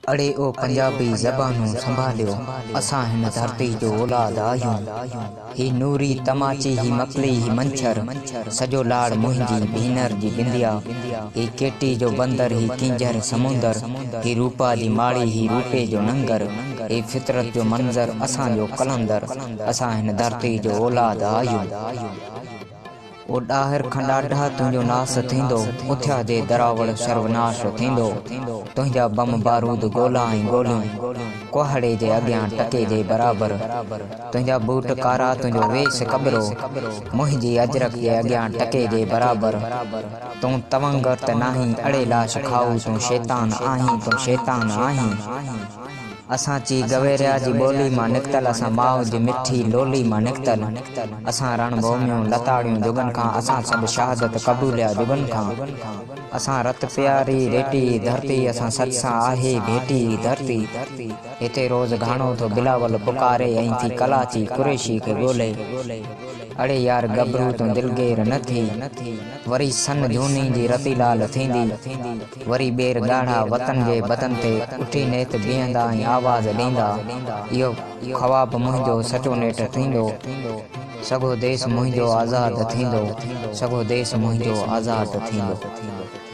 अड़े ओ पंजाबी ज़बानूं संभालियो, असां हिन धरती जो औलाद आहियूं। ही नूरी तमाची, ही मकली, ही मंछर, सॼो लाड़ मुंहिंजी भेनर जी बिंदिया। ही केटी जो बंदर, ही किंजर समुंदर, ही रूपा जी माड़ी, ही रूपे जो नंगर, ही फितरत जो मंज़र, असां जो कलंदर, असां हिन धरती जो औलाद आहियूं। ओ ॾाहिर खां ॾाढा तुंहिंजो नास थींदो, उथिया जे दरावड़ सर्वनाश थींदो। तुंहिंजा बम बारूद गोला ऐं गोलियूं, कुहड़े जे अॻियां टके जे बराबर। तुंहिंजा बूट कारा, तुंहिंजो वेस कबिरो, मुंहिंजी अजरक जे अॻियां टके जे बराबर। तूं तवंगर त नाहीं, अड़े लाश खाऊ, तूं शैतान आहीं, तूं शैतान आहीं। असां ची गवेरिया जी ॿोली मां निकितल, असां माउ जी मिठी लोली मां निकितल। असां रणभूमियूं लताड़ियूं जुगन खां, असां सभु शहादत क़बूलिया जुगन खां। असां रत प्यारी रेटी धरती, असां सच सां आहे भेटी धरती। हिते रोज़ घाणो थो बिलावल पुकारे, ऐं थी कलाची कुरेशी खे ॻोल्हे। अड़े यार गबरू तूं दिलगेर न थी, वरी सन जूनी जी रतीलाल थींदी। वरी ॿेर ॻाढ़ा वतन जे बदन ते उठी नेत बीहंदा ऐं आवाज़ ॾींदा। इहो ख्वाब मुंहिंजो सचो नेठ थींदो, सॻो देश मुंहिंजो आज़ाद थींदो, सॻो देश मुंहिंजो आज़ाद थींदो।